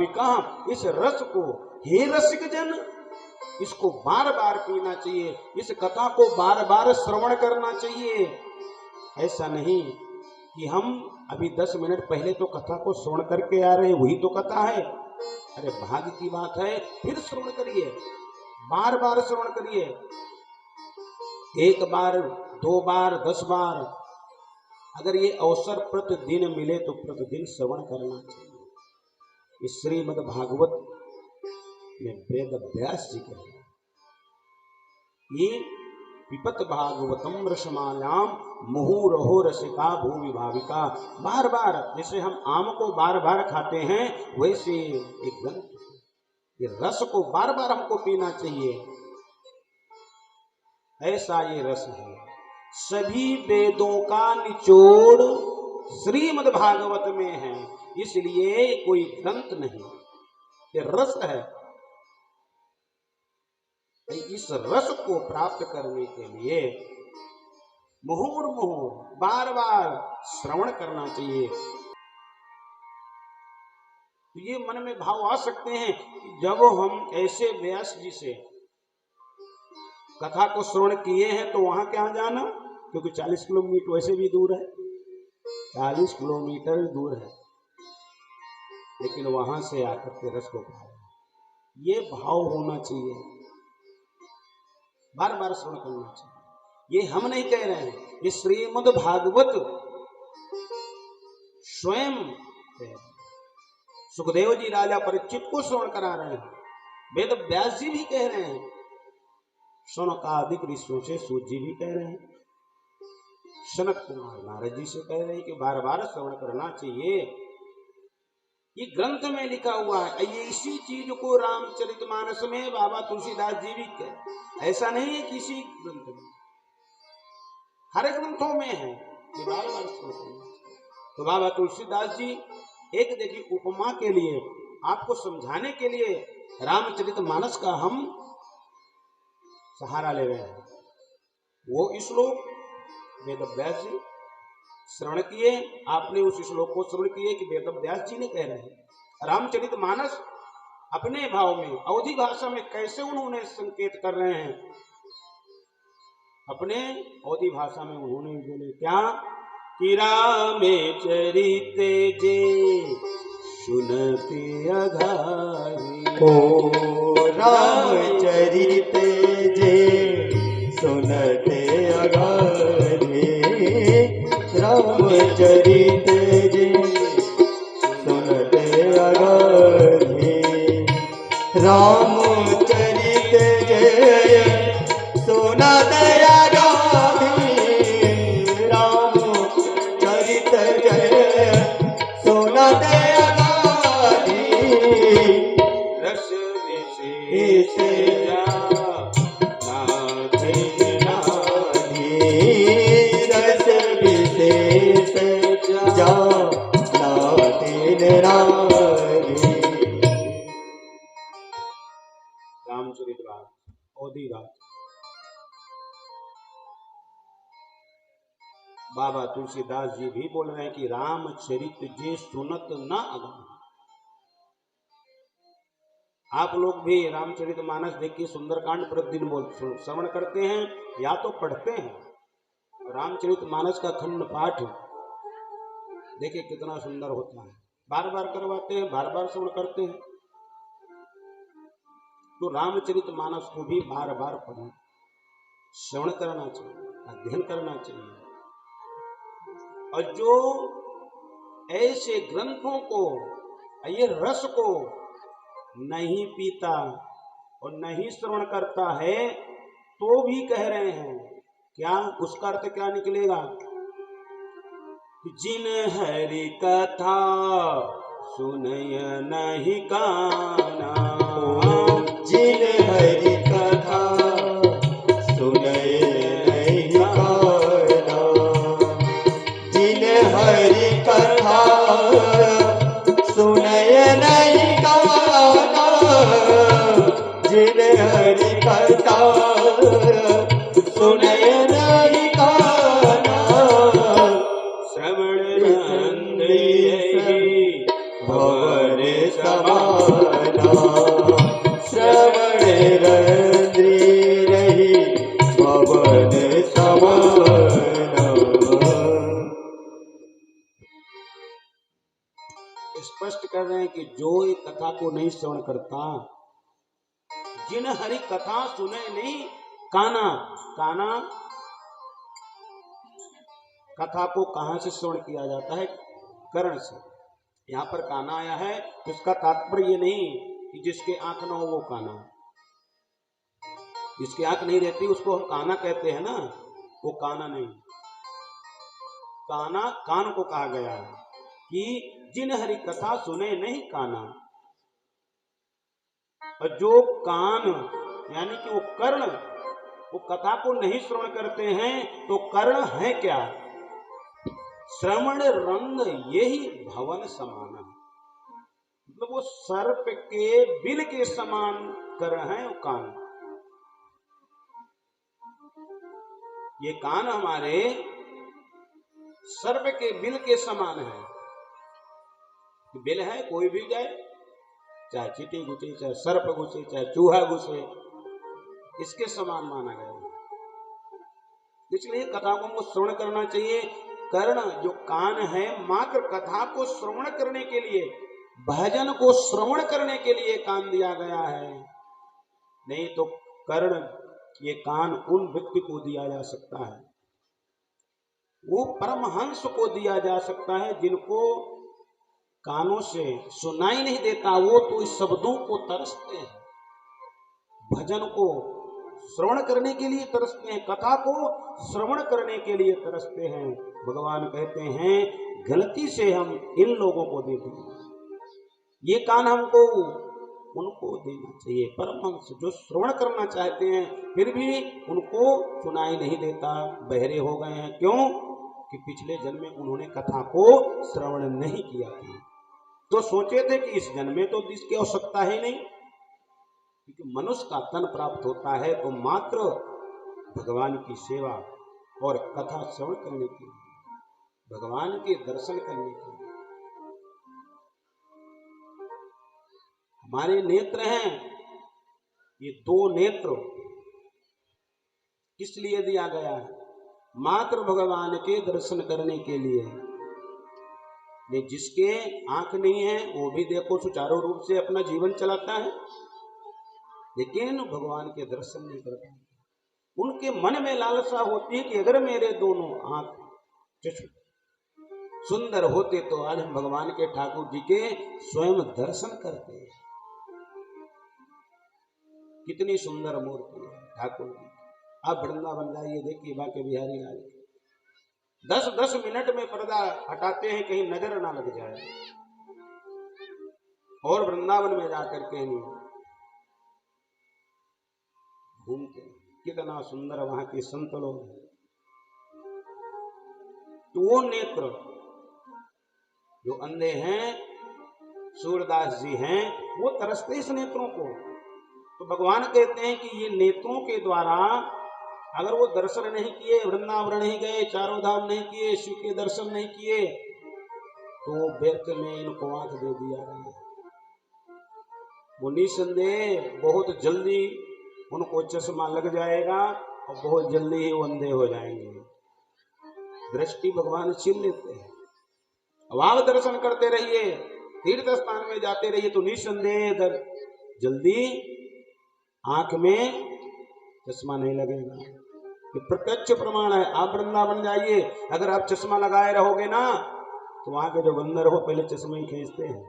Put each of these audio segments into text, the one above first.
भाविका, इस रस को हे रसिक जन, इसको बार बार पीना चाहिए, इस कथा को बार बार श्रवण करना चाहिए। ऐसा नहीं कि हम अभी 10 मिनट पहले तो कथा को श्रवण करके आ रहे हैं, वही तो कथा है। अरे भाग्य की बात है, फिर श्रवण करिए, बार बार श्रवण करिए, 1 बार 2 बार 10 बार। अगर ये अवसर प्रतिदिन मिले तो प्रतिदिन श्रवण करना चाहिए। इस श्रीमद् भागवत में वेद व्यास जी कह रहे हैं, ये पिपत भागवतम रसमायाम मुहुरहो रसिका भूमि भाविका। बार बार, जैसे हम आम को बार बार खाते हैं, वैसे एक ग्रंथ, ये रस को बार बार हमको पीना चाहिए। ऐसा ये रस है। सभी वेदों का निचोड़ श्रीमद् भागवत में है, इसलिए कोई ग्रंथ नहीं, ये रस है। इस रस को प्राप्त करने के लिए मुहुर मुहुर बार बार श्रवण करना चाहिए। तो ये मन में भाव आ सकते हैं कि जब हम ऐसे व्यास जी से कथा को श्रवण किए हैं तो वहां क्या जाना, क्योंकि 40 किलोमीटर वैसे भी दूर है, 40 किलोमीटर दूर है, लेकिन वहां से आकर के रस को पाया। ये भाव होना चाहिए, बार बार श्रवण करना चाहिए। ये हम नहीं कह रहे हैं, ये श्रीमद् भागवत स्वयं सुखदेव जी राजा परीक्षित को श्रवण करा रहे हैं। वेद व्यास जी भी कह रहे हैं, शौनकादिक ऋषियों से सूत जी भी कह रहे हैं, सनत कुमार नारद जी से कह रहे हैं कि बार बार श्रवण करना चाहिए। ये ग्रंथ में लिखा हुआ है। ये इसी चीज को रामचरितमानस में बाबा तुलसीदास जी भी कह, ऐसा नहीं है किसी ग्रंथ में, हर ग्रंथों में है कि बार बार श्रवण करना चाहिए। तो बाबा तुलसीदास जी एक देखिए उपमा के लिए, आपको समझाने के लिए रामचरितमानस का हम सहारा ले रहे हैं। वो श्लोक वेद व्यास जी श्रवण किए, आपने उस श्लोक को श्रवण किए कि वेद व्यास जी ने कह रहे हैं। रामचरितमानस अपने भाव में अवधी भाषा में कैसे उन्होंने संकेत कर रहे हैं, अपने अवधी भाषा में उन्होंने बोले क्या कि रामे चरिते जे सुनते अघारी, ओ राम चरिते जे सुनते अघारी, राम चरिते जे सुनते अघारी, राम चरिते जे सुनते अघारी, राम चरित जय सुनते अघारी, रस विशेष रस विशेष रामचरितमानस अवधी भाषा। बाबा तुलसीदास जी भी बोल रहे हैं कि रामचरित जे सुनत न अगान। आप लोग भी रामचरितमानस देखिए, सुंदरकांड प्रतिदिन श्रवण करते हैं या तो पढ़ते हैं। रामचरितमानस का खंड पाठ देखिए कितना सुंदर होता है, बार बार करवाते हैं, बार बार श्रवण करते हैं। तो रामचरितमानस को भी बार बार पढ़ना, श्रवण करना चाहिए, अध्ययन करना चाहिए। और जो ऐसे ग्रंथों को, ये रस को नहीं पीता और नहीं श्रवण करता है, तो भी कह रहे हैं क्या, उसका अर्थ क्या निकलेगा? जिन हरि कथा सुनय नहीं काना, जिन हरि कथा सुनय नहीं काना, जिन हरि कथा सुनय नहीं काना, जिन हरि कथा सुनय नहीं काना, श्रवण नंद भवन समा काना श्रवण रंद्री रही पवन समान। स्पष्ट कर रहे हैं कि जो ये कथा को नहीं श्रवण करता, जिन हरि कथा सुने नहीं काना, काना कथा को कहां से श्रवण किया जाता है? कर्ण से। यहाँ पर काना आया है तो इसका तात्पर्य ये नहीं कि जिसके आंख ना हो वो काना, जिसकी आंख नहीं रहती उसको हम काना कहते हैं ना, वो काना नहीं। काना कान को कहा गया है कि जिन हरि कथा सुने नहीं काना। और जो कान यानी कि वो कर्ण, वो कथा को नहीं श्रवण करते हैं, तो कर्ण है क्या? श्रवण रंग यही भवन समान है, मतलब वो सर्प के बिल के समान कर्ण है वो कान। ये कान हमारे सर्प के बिल के समान है। बिल है, कोई भी जाए, चाहे चींटी घुसे, चाहे सर्प घुसे, चाहे चूहा घुसे, इसके समान माना गया। इसलिए कथा को हमको श्रवण करना चाहिए। कर्ण जो कान है मात्र कथा को श्रवण करने के लिए, भजन को श्रवण करने के लिए कान दिया गया है, नहीं तो कर्ण ये कान उन व्यक्ति को दिया जा सकता है, वो परमहंस को दिया जा सकता है जिनको कानों से सुनाई नहीं देता, वो तो इस शब्दों को तरसते हैं, भजन को श्रवण करने के लिए तरसते हैं, कथा को श्रवण करने के लिए तरसते हैं। भगवान कहते हैं गलती से हम इन लोगों को दे दें, ये कान हमको उनको देना चाहिए। परमहंस जो श्रवण करना चाहते हैं फिर भी उनको सुनाई नहीं देता, बहरे हो गए हैं। क्यों? कि पिछले जन्म में उन्होंने कथा को श्रवण नहीं किया था, तो सोचे थे कि इस जन्म में तो इसकी आवश्यकता है नहीं, क्योंकि मनुष्य का तन प्राप्त होता है तो मात्र भगवान की सेवा और कथा श्रवण करने के लिए, भगवान के दर्शन करने के लिए। हमारे नेत्र हैं, ये दो नेत्र किस लिए दिया गया है? मात्र भगवान के दर्शन करने के लिए। ये जिसके आंख नहीं है वो भी देखो सुचारू रूप से अपना जीवन चलाता है, लेकिन भगवान के दर्शन नहीं करता। उनके मन में लालसा होती है कि अगर मेरे दोनों आंख सुंदर होते तो आज हम भगवान के ठाकुर जी के स्वयं दर्शन करते हैं। कितनी सुंदर मूर्ति है ठाकुर जी। आप वृंदावन जाइए, देखिए बाके बिहारी लाल 10-10 मिनट में पर्दा हटाते हैं कहीं नजर ना लग जाए, और वृंदावन में जाकर के नहीं घूमते, कितना सुंदर वहां के संत लोग हैं। तो वो नेत्र जो अंधे हैं, सूरदास जी हैं, वो तरसते इस नेत्रों को। तो भगवान कहते हैं कि ये नेत्रों के द्वारा अगर वो दर्शन नहीं किए, वृंदावन नहीं गए, चारों धाम नहीं किए, शिव के दर्शन नहीं किए, तो व्यर्थ में इनको आंख दे दिया गया। वो निसंदेह बहुत जल्दी उनको चश्मा लग जाएगा और बहुत जल्दी ही वो अंधे हो जाएंगे। दृष्टि भगवान छीन लेते हैं। अब आप दर्शन करते रहिए, तीर्थ स्थान में जाते रहिए, तो निसंदेह जल्दी आंख में चश्मा नहीं लगेगा। ये प्रत्यक्ष प्रमाण है। आप वृंदावन जाइए, अगर आप चश्मा लगाए रहोगे ना, तो वहां के जो बंदर हो पहले चश्मे ही खींचते हैं।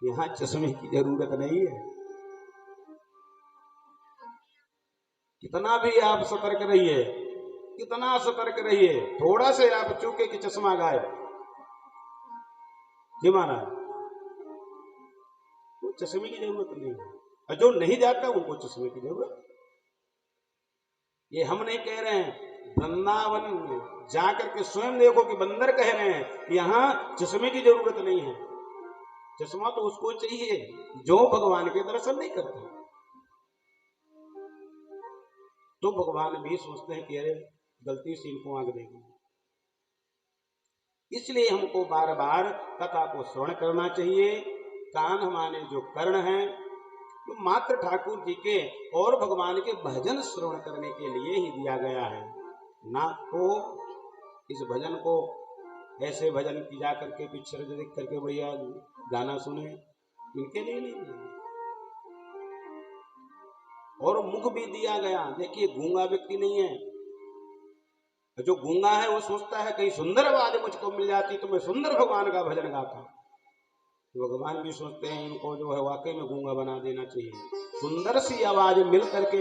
यहाँ चश्मे की जरूरत नहीं है। कितना भी आप सतर्क रहिए, कितना सतर्क रहिए, थोड़ा से आप चूके कि चश्मा गायब, जी माना, वो चश्मे की जरूरत नहीं है। और जो नहीं जाता उनको चश्मे की जरूरत। ये हम नहीं कह रहे हैं, वृंदावन में जाकर के स्वयं देखो कि बंदर कह रहे हैं यहाँ चश्मे की जरूरत नहीं है। चश्मा तो उसको चाहिए जो भगवान के दर्शन नहीं करते। तो भगवान भी सोचते हैं कि अरे गलती से इनको आंख देगी। इसलिए हमको बार बार कथा को श्रवण करना चाहिए, कान हमारे जो कर्ण हैं तो मात्र ठाकुर जी के और भगवान के भजन श्रवण करने के लिए ही दिया गया है। ना तो इस भजन को ऐसे भजन की जा करके पिक्चर देख करके भैया गाना सुने, इनके लिए नहीं दिया। और मुख भी दिया गया। देखिए गूंगा व्यक्ति नहीं है, जो गूंगा है वो सोचता है कहीं सुंदर आवाज मुझको मिल जाती तो मैं सुंदर भगवान का भजन गाता। तो भगवान भी सोचते हैं इनको जो है वाकई में गूंगा बना देना चाहिए। सुंदर सी आवाज मिल करके